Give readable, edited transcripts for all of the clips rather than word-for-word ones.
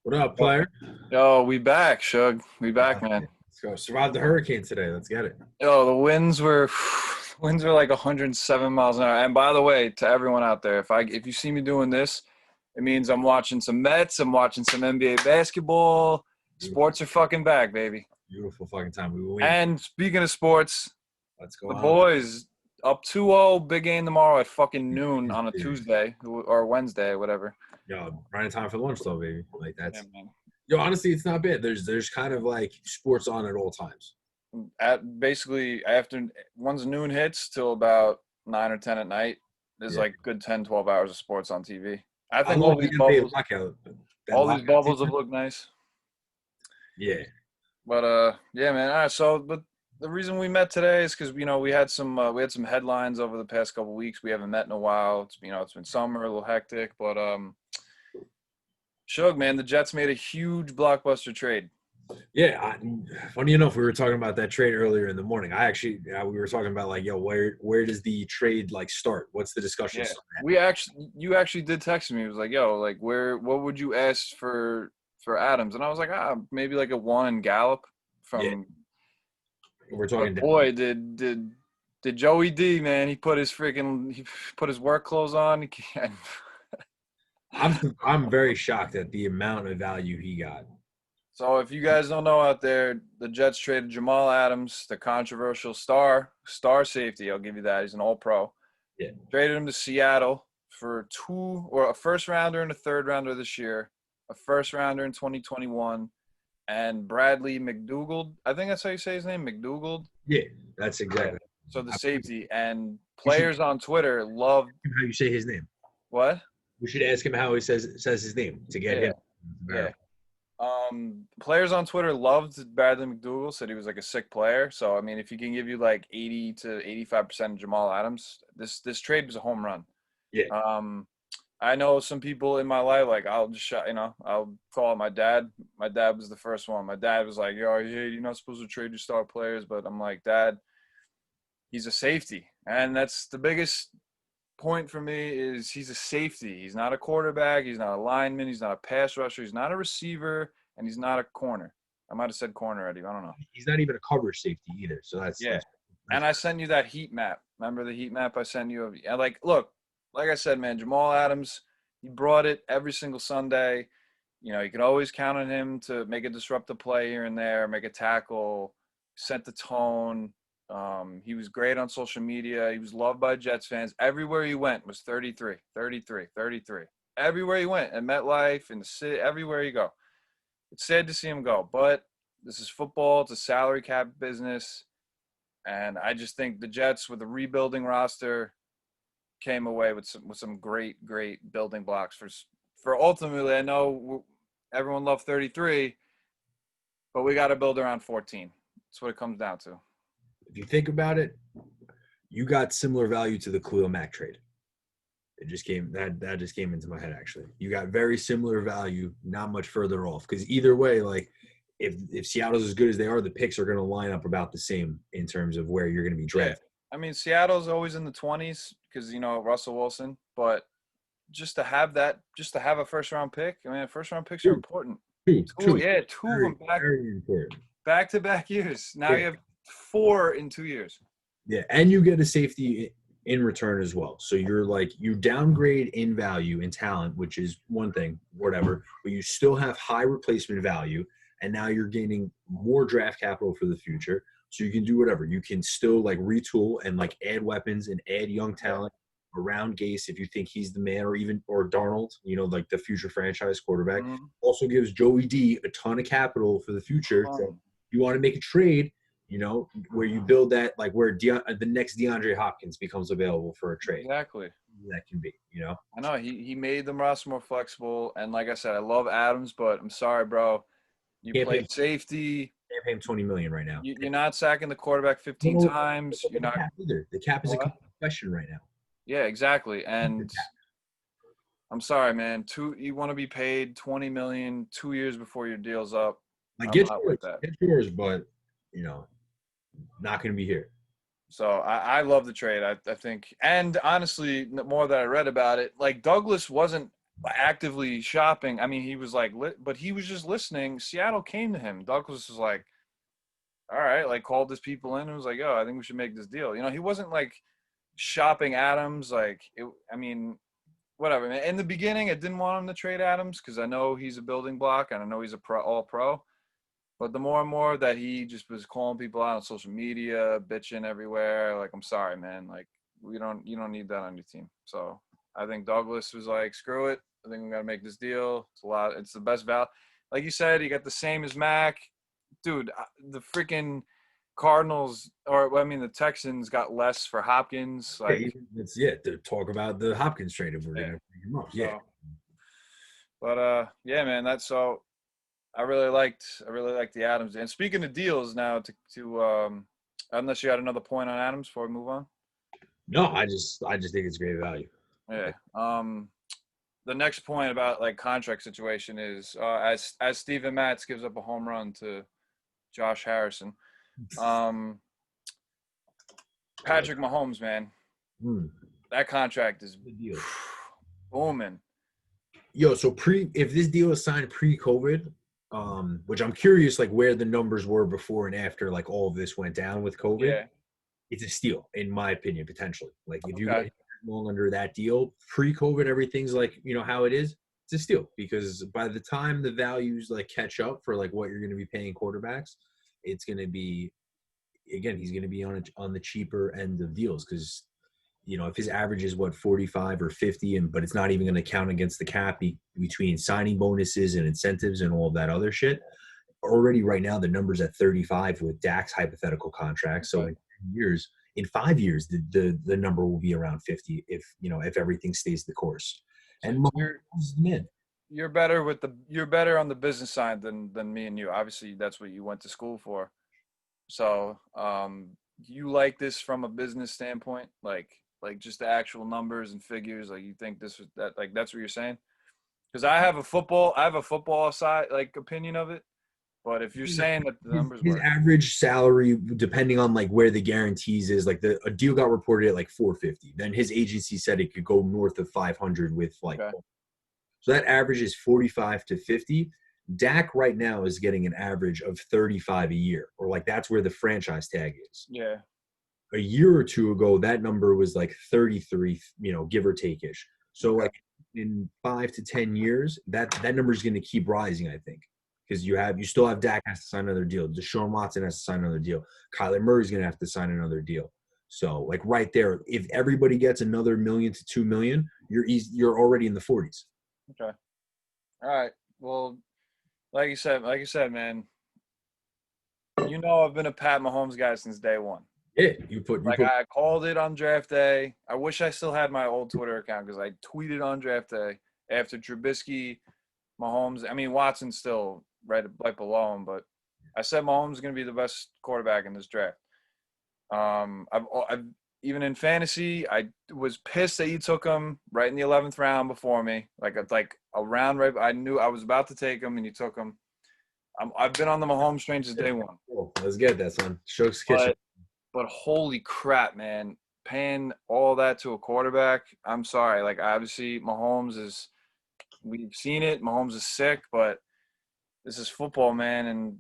What up, player? Yo, we back, Shug. We back, man. Let's go. Survived the hurricane today. Let's get it. Yo, the winds were winds were like 107 miles an hour. And by the way, to everyone out there, if you see me doing this, it means I'm watching some Mets, I'm watching some NBA basketball. Beautiful, Sports are fucking back, baby. beautiful fucking time. We will win. And speaking of sports, Let's go the on. boys up 2-0, big game tomorrow at fucking noon on a Tuesday or Wednesday, whatever. Yo, running time for lunch though, baby. Like Yeah, that's man. yo. Honestly, it's not bad. There's kind of like sports on at all times. At basically after once noon hits till about 9 or 10 at night, there's Yeah, like good 10, 12 hours of sports on TV. I I think love the NBA lockout. That all these lockout bubbles have season. looked nice. Yeah, But yeah, man. All right, so but the reason we met today is because we had some headlines over the past couple weeks. We haven't met in a while. It's been summer, a little hectic, but Shug, man, the Jets made a huge blockbuster trade. yeah. Funny enough, we were talking about that trade earlier in the morning. I actually, we were talking about like, yo, where does the trade like start? What's the discussion Yeah, start you actually did text me. It was like, yo, like what would you ask for Adams? And I was like, maybe like a one in Gallup Yeah, from. we're But talking down. boy, did Joey D, man, he put his work clothes on. He can't. I'm very shocked at the amount of value he got. So if you guys don't know out there, the Jets traded Jamal Adams, the controversial star safety. I'll give you that. He's an All Pro. Yeah, Traded him to Seattle for a first rounder and a third rounder this year, a first rounder in 2021, and Bradley McDougald. I think that's how you say his name, McDougald. yeah, that's Yeah. exactly. So the safety and You should players on Twitter loved ask him how you say his name. what? We should ask him how he says his name to get Yeah, him. yeah. Players on Twitter loved Bradley McDougald. Said he was like a sick player. So I mean, if he can give you like 80 to 85% of Jamal Adams, this trade was a home run. Yeah, Um, I know some people in my life, like I'll call my dad. My dad was the first one. My dad was like, "Yo, hey, you're not supposed to trade your star players," but I'm like, Dad, he's a safety, and that's the biggest point for me is he's a safety. He's not a quarterback. He's not a lineman. He's not a pass rusher. He's not a receiver, and he's not a corner. I might have said corner already. I don't know. he's not even a coverage safety either. So that's Yeah, that's and I sent you that heat map. Remember the heat map I sent you? And like, look, like I said, man, Jamal Adams, he brought it every single Sunday. You can always count on him to make a disruptive play here and there, make a tackle, set the tone. He was great on social media. He was loved by Jets fans. Everywhere he went was 33, 33, 33. Everywhere he went, at MetLife, in the city, everywhere you go. It's sad to see him go, but this is football. It's a salary cap business. And I just think the Jets, with a rebuilding roster, came away with some great building blocks for ultimately. I know everyone loved 33, but we got to build around 14. That's what it comes down to. if you think about it, you got similar value to the Khalil Mack trade. It just came that just came into my head actually. You got very similar value, not much further off. Because either way, like if Seattle's as good as they are, the picks are going to line up about the same in terms of where you're going to be Yeah, drafted. I mean Seattle's always in the 20s because Russell Wilson, but just to have a first round pick. I mean, first round picks are Two, important. two, Two of very, them very important. back to back years. Now Yeah, you have four in 2 years. yeah, and you get a safety in return as well. So you're like you downgrade in value and talent, which is one thing, whatever, but you still have high replacement value, and now you're gaining more draft capital for the future. So you can do whatever. You can still like retool and like add weapons and add young Yeah. talent around Gase if you think he's the man, or Darnold, like the future franchise quarterback. Mm-hmm. Also gives Joey D a ton of capital for the future. So you want to make a trade, where you build that, like where the next DeAndre Hopkins becomes available for a trade. Exactly. That can be. I know he made the roster more flexible, and like I said, I love Adams, but I'm sorry, bro. You Can't pay, played safety. can't pay him $20 million right now. You're not sacking the quarterback 15 No, times. You're the not. cap either. The cap is a What? question right now. Yeah, exactly. The And cap. I'm sorry, man. You want to be paid 20 million 2 years before your deal's up. Like I'm not with that. get yours, but you know, not going to be here. So I love the trade. I think, and honestly, the more that I read about it, like Douglas wasn't actively shopping. I mean, he was like, but he was just listening. Seattle came to him. Douglas was like, all right, like called his people in and was like, oh, I think we should make this deal. You know, he wasn't like shopping Adams. Like, I mean, whatever. Man. In the beginning, I didn't want him to trade Adams because I know he's a building block and I know he's a all pro. But the more and more that he just was calling people out on social media, bitching everywhere, like, I'm sorry, man. Like, you don't need that on your team. So I think Douglas was like, screw it. I think we got to make this deal. It's a lot. It's the best value. Like you said, you got the same as Mac. Dude, the freaking Cardinals, or I mean, the Texans got less for Hopkins. Like, It's to talk about the Hopkins trade if we're yeah. gonna bring him up. So, but yeah, man, that's so. I really liked the Adams. And speaking of deals, now to unless you had another point on Adams before we move on. No, I just think it's great value. Yeah. The next point about like contract situation is as Steven Matz gives up a home run to Josh Harrison. Patrick Mahomes, man. That contract is booming. Yo, so if this deal is signed pre-COVID, which I'm curious like where the numbers were before and after like all of this went down with COVID. Yeah. It's a steal, in my opinion, potentially. Like if you get long under that deal, pre-COVID, everything's like, you know, how it is. It's a steal because by the time the values like catch up for like what you're going to be paying quarterbacks, it's going to be, again, he's going to be on the cheaper end of deals because, you know, if his average is 45 or 50, but it's not even going to count against the cap between signing bonuses and incentives and all of that other shit. Already right now, the number's at 35 with Dak's hypothetical contract. So in 5 years, the number will be around 50 if everything stays the course. And you're better on the business side than me and you. Obviously, that's what you went to school for. So, you like this from a business standpoint, like just the actual numbers and figures. Like you think that's what you're saying? Because I have a football side like opinion of it. But if you're saying that the numbers his average salary, depending on like where the guarantees is, like a deal got reported at like 450. Then his agency said it could go north of 500 with like, so that average is 45 to 50. Dak right now is getting an average of 35 a year, or like that's where the franchise tag is. Yeah. A year or two ago, that number was like 33, give or take-ish. So like in 5 to 10 years, that number is going to keep rising, I think. Because you still have Dak has to sign another deal. Deshaun Watson has to sign another deal. Kyler Murray's going to have to sign another deal. So like right there, if everybody gets another $1 million to $2 million, you're already in the 40s. Okay. All right. Well, like you said, man. You know, I've been a Pat Mahomes guy since day one. Yeah, I called it on draft day. I wish I still had my old Twitter account because I tweeted on draft day after Trubisky, Mahomes. I mean, Watson's still right below him, but I said Mahomes is going to be the best quarterback in this draft. I've even in fantasy, I was pissed that you took him right in the 11th round before me. Like a round right. I knew I was about to take him, and you took him. I've been on the Mahomes train since day one. Cool. Let's get that, son. Shows kitchen. But holy crap, man. Paying all that to a quarterback, I'm sorry. Like, obviously, Mahomes is – we've seen it. Mahomes is sick, but this is football, man. And,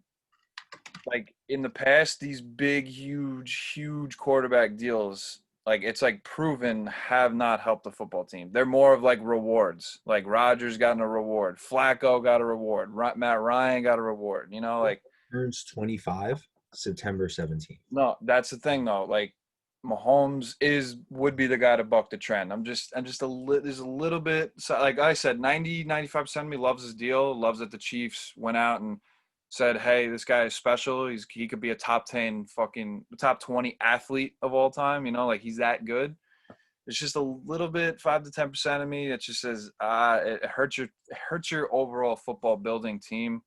like, in the past, these big, huge quarterback deals, like, it's, like, proven have not helped the football team. They're more of, like, rewards. Like, Rodgers got a reward. Flacco got a reward. Matt Ryan got a reward. You know, like – turns 25 September 17th. No, that's the thing though. Like Mahomes would be the guy to buck the trend. There's a little bit, like I said, 95% of me loves his deal, loves that the Chiefs went out and said, hey, this guy is special. He could be a top 10 top 20 athlete of all time. You know, like he's that good. It's just a little bit 5 to 10% of me that just says, it hurts your overall football building team.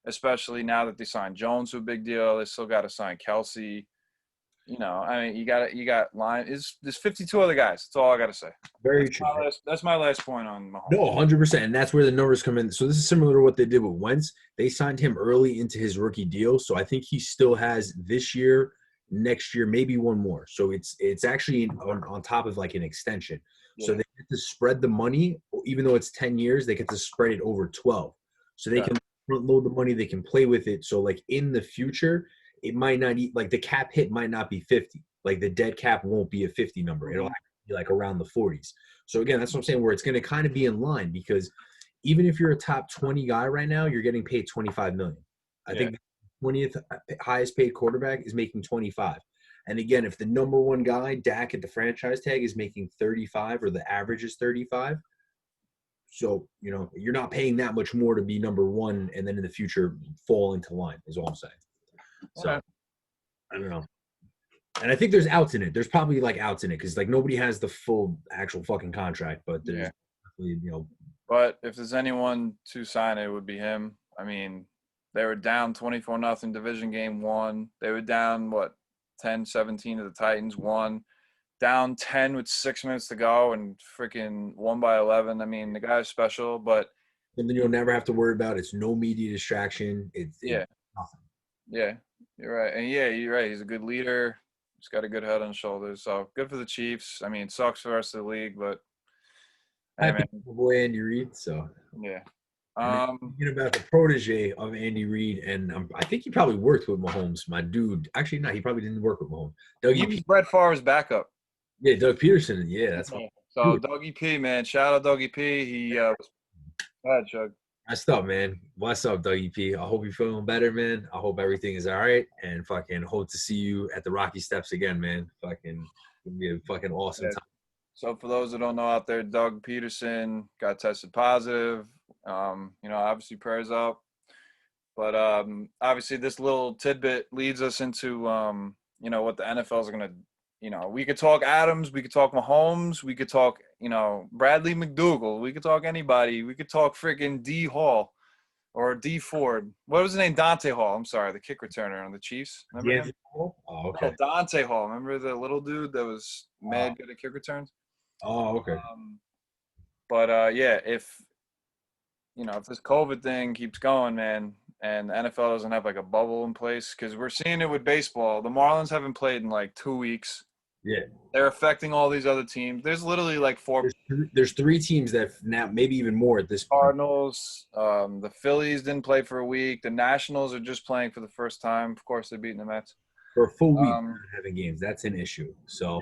Especially now that they signed Jones to a big deal, they still got to sign Kelsey. You know, I mean, you got line. There's 52 other guys. That's all I got to say. Very true. That's my last point on Mahomes. No, 100%, and that's where the numbers come in. So this is similar to what they did with Wentz. They signed him early into his rookie deal, so I think he still has this year, next year, maybe one more. So it's actually on top of like an extension. So Yeah. they get to spread the money, even though it's 10 years, they get to spread it over 12. So they Yeah. can front load the money, they can play with it. So like in the future, it might not like the cap hit might not be 50. Like the dead cap won't be a 50 number. It'll Mhm. actually be like around the 40s. So again, that's what I'm saying, where it's going to kind of be in line, because even if you're a top 20 guy right now, you're getting paid 25 million. I Yeah. think the 20th highest paid quarterback is making 25. And again, if the number one guy, Dak at the franchise tag, is making 35, or the average is 35, so you're not paying that much more to be number one, and then in the future fall into line, is all I'm saying. So Yeah. I don't know. And I think there's outs in it. There's probably like outs in it, because like nobody has the full actual fucking contract, but there's Yeah. definitely. But if there's anyone to sign, it would be him. I mean, they were down 24-0 division game one. They were down, what, 10-17 to the Titans, won. Down 10 with 6 minutes to go and freaking won by 11. I mean, the guy's special, but Something you'll never have to worry about. It's no media distraction. It's yeah, nothing. yeah, you're right. And yeah, you're right. He's a good leader. He's got a good head on his shoulders. So good for the Chiefs. I mean, it sucks for the rest of the league, but hey, Happy man, for boy Andy Reid. So, yeah. and then Um, thinking about the protege of Andy Reid, and I think he probably worked with Mahomes. My dude, actually, no, he probably didn't work with Mahomes. he Dougie was P. Brett Favre's backup. Yeah, Doug Peterson. Yeah, that's my Yeah. So dude. Dougie P, man, shout out Dougie P. He was bad, Chug. What's up, man? What's up, Dougie P? I hope you're feeling better, man. I hope everything is all right, and fucking hope to see you at the Rocky Steps again, man. Fucking, it'll be a fucking awesome Yeah. time. So for those that don't know out there, Doug Peterson got tested positive. Obviously prayers up. But obviously this little tidbit leads us into what the NFL is gonna. We could talk Adams, we could talk Mahomes, we could talk Bradley McDougal, we could talk anybody, we could talk freaking D Hall or D Ford. What was his name? Dante Hall. I'm sorry, the kick returner on the Chiefs. Remember him? D'Angelo? Oh, No, okay. Dante Hall. Remember the little dude that was Oh, mad good at kick returns? okay. Um, but yeah, if this COVID thing keeps going, man, and the NFL doesn't have like a bubble in place, because we're seeing it with baseball. The Marlins haven't played in like 2 weeks. Yeah. They're affecting all these other teams. There's literally like four There's three teams that now, maybe even more at this point. Cardinals. The Phillies didn't play for a week. The Nationals are just playing for the first time. Of course, they're beating the Mets. For a full week Um, not having games. That's an issue. So,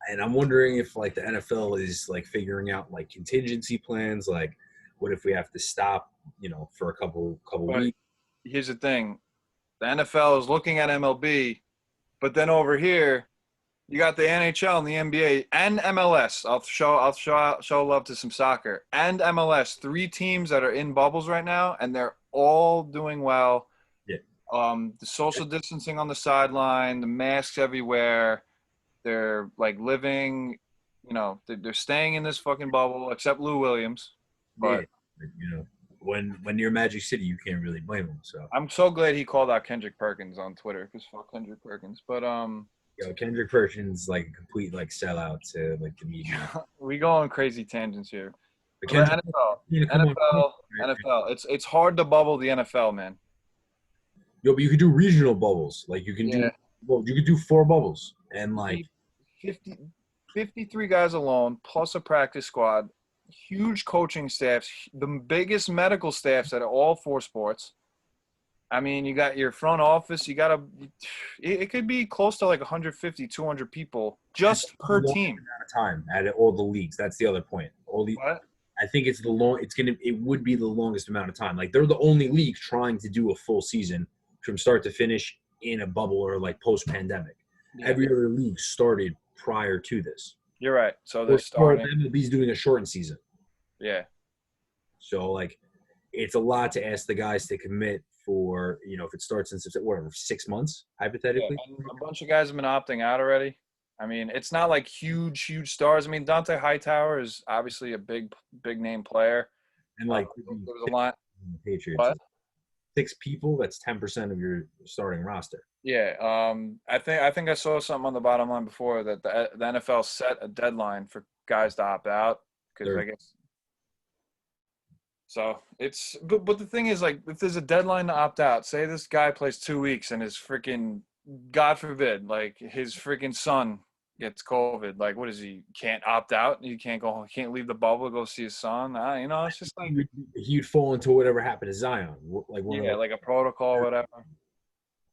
and I'm wondering if like the NFL is like figuring out like contingency plans. Like, what if we have to stop, for a couple but weeks? here's the thing: the NFL is looking at MLB, but then over here you got the NHL and the NBA and MLS. I'll show love to some soccer and MLS. Three teams that are in bubbles right now, and they're all doing well. Yeah. The social distancing on the sideline, the masks everywhere. They're like living, they're staying in this fucking bubble, except Lou Williams. Yeah. But When you're Magic City, you can't really blame them. So, I'm so glad he called out Kendrick Perkins on Twitter, because fuck Kendrick Perkins. But Kendrick Perkins like a complete like sellout to like the media. we go on crazy tangents here. But But Kendrick, come on. NFL. It's hard to bubble the NFL, man. Yo, but you could do regional bubbles. Like Yeah. you could do 4 bubbles, and like 50, 53 guys alone, plus a practice squad, huge coaching staffs, the biggest medical staffs at all four sports. I mean, you got your front office, it could be close to like 150, 200 people just per team. time at all the leagues. That's the other point. What? I think it would be the longest amount of time. Like they're the only league trying to do a full season from start to finish in a bubble or like post pandemic. Yeah. Every other league started prior to this. You're right. So they're starting. MLB's doing a shortened season. Yeah. So like it's a lot to ask the guys to commit for, if it starts in whatever, 6 months, hypothetically. Yeah, and a bunch of guys have been opting out already. I mean, it's not like huge stars. I mean, Dante Hightower is obviously a big name player. And like there was a lot. Patriots. What? 6 people, that's 10% of your starting roster. Yeah, I think I saw something on the bottom line before that the NFL set a deadline for guys to opt out, because I guess. So but the thing is, like, if there's a deadline to opt out, say this guy plays 2 weeks and his freaking, God forbid, like his freaking son gets COVID. Like, what is he? Can't opt out. He can't go. He can't leave the bubble to go see his son. It's just like, He'd fall into whatever happened to Zion, like one of yeah, the. like a protocol, whatever.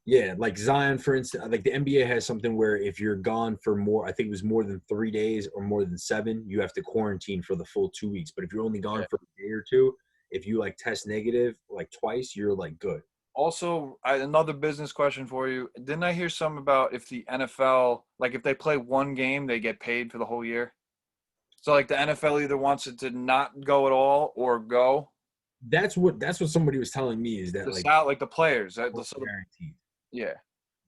Yeah, like Zion, for instance, like the NBA has something where if you're gone for more, I think it was more than 3 days or more than 7, you have to quarantine for the full 2 weeks. But if you're only gone Yeah. for a day or two, if you like test negative like twice, you're like good. Also, another business question for you. Didn't I hear something about if the NFL, like if they play one game, they get paid for the whole year? So like the NFL either wants it to not go at all or go. That's what somebody was telling me is that The like sal like the players. guaranteed. Yeah.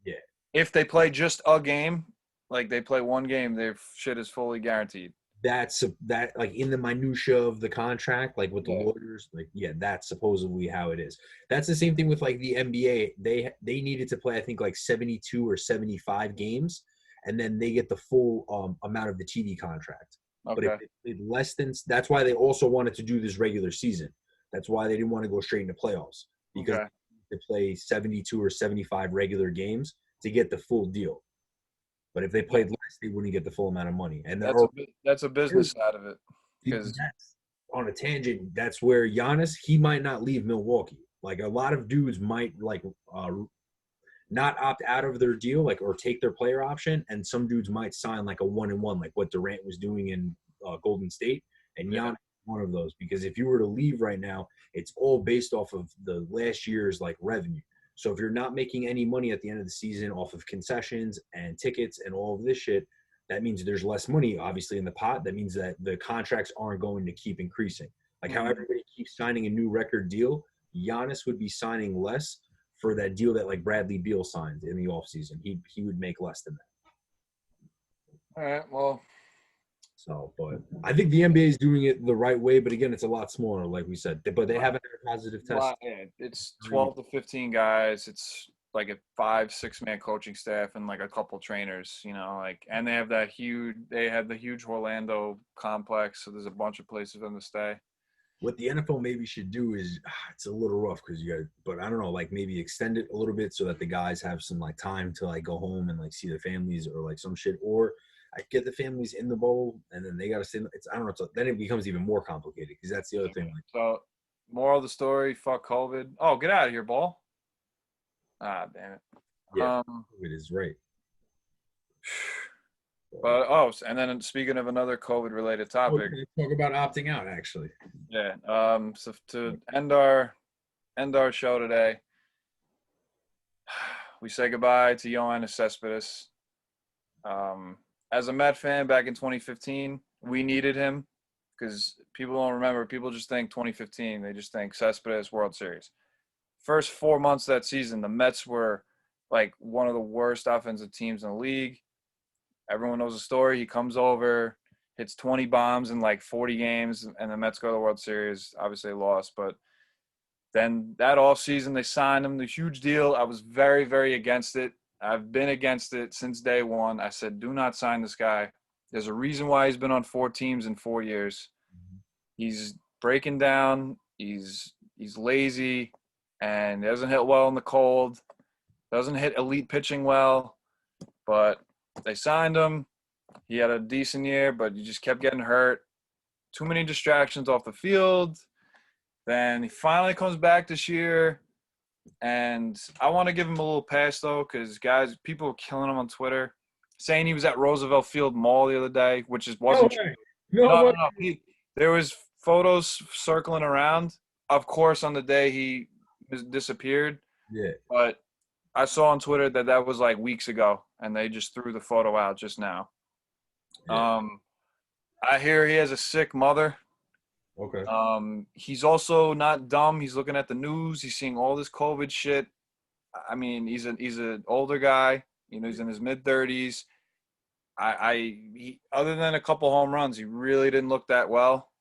Yeah, If they play just a game, like they play one game, their shit is fully guaranteed. that like in the minutia of the contract, like with the Yeah. lawyers, like yeah, that's supposedly how it is. That's the same thing with like the NBA. They needed to play I think like 72 or 75 games, and then they get the full amount of the TV contract. But if Okay. they played less than, that's why they also wanted to do this regular season. That's why they didn't want to go straight into playoffs because Okay. they play 72 or 75 regular games to get the full deal. But if they Yeah. played less, they wouldn't get the full amount of money. And there That's are that's a business side of it because that's on a tangent. That's where Giannis, he might not leave Milwaukee. Like a lot of dudes might like not opt out of their deal, like or take their player option, and some dudes might sign like a 1-and-1, like what Durant was doing in Golden State, and yeah. Giannis one of those. Because if you were to leave right now, it's all based off of the last year's like revenue. So if you're not making any money at the end of the season off of concessions and tickets and all of this shit, that means there's less money obviously in the pot. That means that the contracts aren't going to keep increasing. Like how Mhm. everybody keeps signing a new record deal, Giannis would be signing less for that deal that like Bradley Beal signed in the offseason. He would make less than that. All right. Well, So, but I think the NBA is doing it the right way. But again, it's a lot smaller, like we said. But they haven't had a positive test. yeah, it's 12 to 15 guys. It's like a 5-6 man coaching staff and like a couple trainers, like, and they have the huge Orlando complex. So there's a bunch of places for them to stay. What the NFL maybe should do is it's a little rough because you got, but I don't know, like maybe extend it a little bit so that the guys have some like time to like go home and like see their families or like some shit, or I get the families in the bowl and then they got to stay. It's I don't know. Then it becomes even more complicated because that's the other thing. Like, So, moral of the story: fuck COVID. Oh, get out of here, ball. Ah, damn it. yeah, Um, it is right. but and then speaking of another COVID-related topic, Okay, talk about opting out actually. yeah. So to end our show today, we say goodbye to Yoenis Cespedes. As a Met fan back in 2015, we needed him because people don't remember. People just think 2015. They just think Cespedes World Series. First 4 months of that season, the Mets were like one of the worst offensive teams in the league. Everyone knows the story. He comes over, hits 20 bombs in like 40 games, and the Mets go to the World Series. Obviously, they lost, but then that off season, they signed him, the huge deal. I was very, very against it. I've been against it since day one. I said, do not sign this guy. There's a reason why he's been on 4 teams in 4 years. He's breaking down. He's lazy, and doesn't hit well in the cold. Doesn't hit elite pitching well, but they signed him. He had a decent year, but he just kept getting hurt. Too many distractions off the field. Then he finally comes back this year, and I want to give him a little pass though, because guys, people were killing him on Twitter, saying he was at Roosevelt Field Mall the other day, which No wasn't true. way. No No, way. no, no. There was photos circling around. Of course, on the day he disappeared, Yeah. but I saw on Twitter that was like weeks ago, and they just threw the photo out just now. Yeah. I hear he has a sick mother. Okay. He's also not dumb. He's looking at the news. He's seeing all this COVID shit. I mean, he's an older guy. He's in his mid-30s. Other than a couple home runs, he really didn't look that well.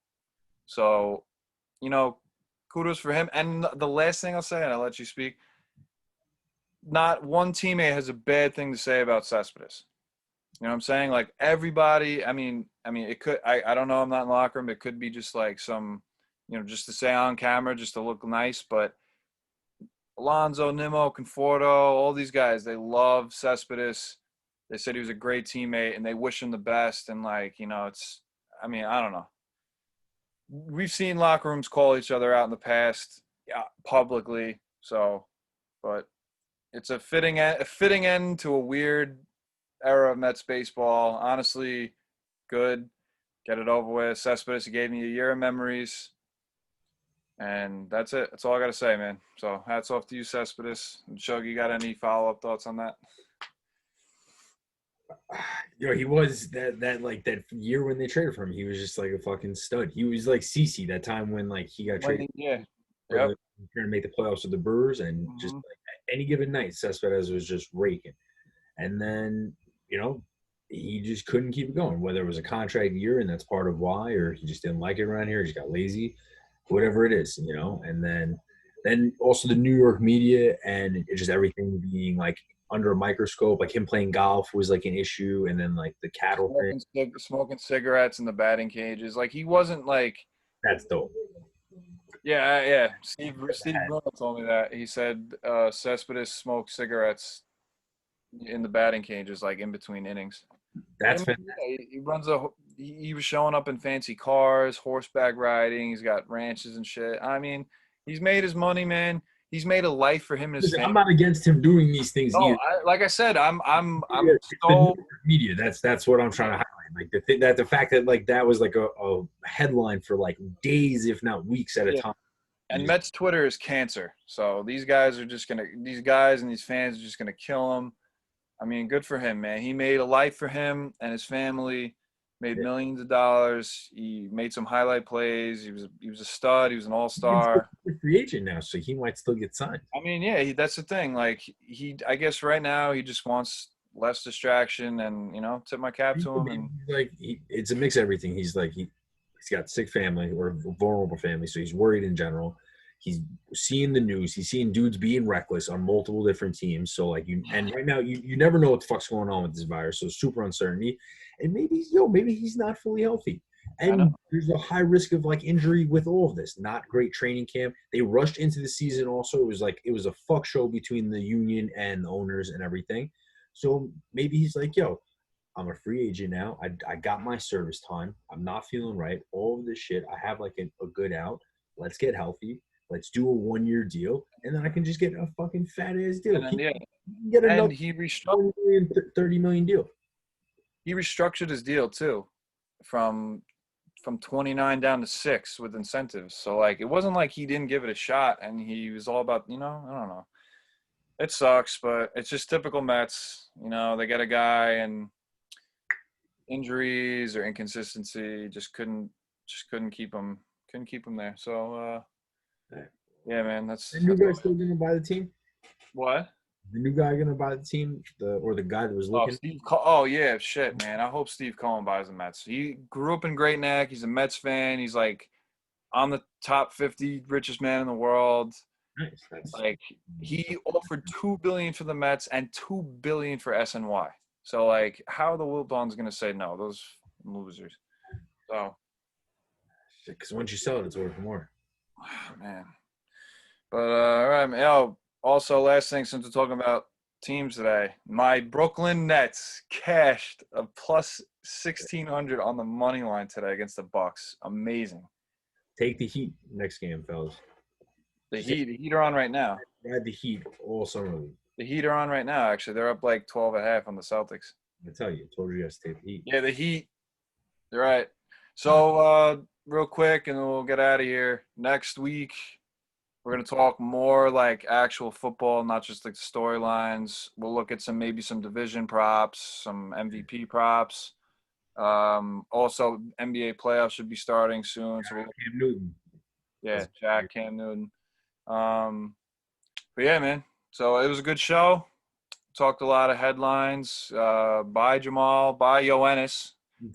So, kudos for him. And the last thing I'll say, and I'll let you speak. Not one teammate has a bad thing to say about Cespedes. You know what I'm saying? Like everybody, I mean, it could, I don't know. I'm not in the locker room. It could be just like some, just to say on camera, just to look nice. But Alonso, Nimmo, Conforto, all these guys, they love Cespedes. They said he was a great teammate, and they wish him the best. And like, I mean, I don't know. We've seen locker rooms call each other out in the past, yeah, publicly. So, but it's a fitting end to a weird era of Mets baseball. Honestly, good. Get it over with. Cespedes gave me a year of memories. And that's it. That's all I got to say, man. So hats off to you, Cespedes. And Shug, you got any follow-up thoughts on that? He was that year when they traded for him. He was just like a fucking stud. He was like CC that time when like he got traded Yeah. for Yep. trying to make the playoffs with the Brewers, and just Mm-hmm. like any given night, Cespedes was just raking. And then he just couldn't keep it going. Whether it was a contract year, and that's part of why, or he just didn't like it around here, he just got lazy, whatever it is. And then also the New York media and it just everything being like under a microscope, like him playing golf was like an issue, and then like the cattle thing. Smoking cigarettes in the batting cages. Like he wasn't like. That's dope. Yeah. Steve Bruno told me that. He said Cespedes smoked cigarettes in the batting cages, like in between innings. That's fantastic. He runs he was showing up in fancy cars, horseback riding. He's got ranches and shit. I mean, he's made his money, man. He's made a life for him and his family. I'm not against him doing these things either. Like I said, I'm so media. That's what I'm trying to highlight. Like the fact that like that was like a headline for like days, if not weeks at a time. And Mets Twitter is cancer. So these guys and these fans are just gonna kill him. I mean, good for him, man. He made a life for him and his family. Made millions of dollars. He made some highlight plays. He was a stud. He was an all-star. He's a free agent now, so he might still get signed. I mean, yeah, that's the thing. Like I guess right now he just wants less distraction, and tip my cap to him. And like it's a mix of everything. He's like he's got sick family or vulnerable family, so he's worried in general. He's seeing the news. He's seeing dudes being reckless on multiple different teams. So like and right now you never know what the fuck's going on with this virus. So super uncertainty. And maybe he's not fully healthy. And there's a high risk of like injury with all of this. Not great training camp. They rushed into the season also. It was a fuck show between the union and the owners and everything. So maybe he's like, I'm a free agent now. I got my service time. I'm not feeling right. All of this shit. I have like a good out. Let's get healthy. Let's do a 1-year deal. And then I can just get a fucking fat ass deal. And then, get another he restructured $30 million deal. He restructured his deal too, from 29 down to 6 with incentives. So like it wasn't like he didn't give it a shot, and he was all about I don't know. It sucks, but it's just typical Mets. They get a guy and injuries or inconsistency just couldn't keep him there. So yeah, man, that's. The new guy's still gonna buy the team. What? The new guy gonna buy the team, the guy that was looking. Yeah, shit, man. I hope Steve Cohen buys the Mets. He grew up in Great Neck. He's a Mets fan. He's like on the top 50 richest man in the world. Nice. Like he offered $2 billion for the Mets and $2 billion for SNY. So like, how are the Wiltons gonna say no? Those losers. So. Because once you sell it, it's worth more. Man. But all right, man. Also, last thing, since we're talking about teams today, my Brooklyn Nets cashed a plus 1,600 on the money line today against the Bucks. Amazing. Take the Heat next game, fellas. The Heat are on right now. I had the Heat all summer league. The Heat are on right now, actually. They're up like 12.5 on the Celtics. I told you guys to take the Heat. Yeah, the Heat. You're right. So, real quick, and then we'll get out of here. Next week, we're going to talk more like actual football, not just like the storylines. We'll look at maybe some division props, some MVP props. Also, NBA playoffs should be starting soon. So Cam Newton. Yeah, Cam Newton. But yeah, man. So it was a good show. Talked a lot of headlines. Bye, Jamal. Bye, Ioannis.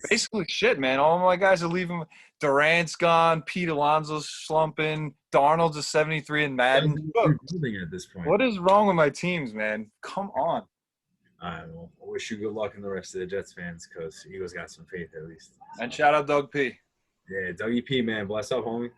Basically, shit, man. All my guys are leaving. Durant's gone. Pete Alonso's slumping. Darnold's a 73 in Madden. At this point. What is wrong with my teams, man? Come on. I wish you good luck in the rest of the Jets fans, because Eagles got some faith at least. And shout out Doug P. Yeah, Dougie P, man. Bless up, homie.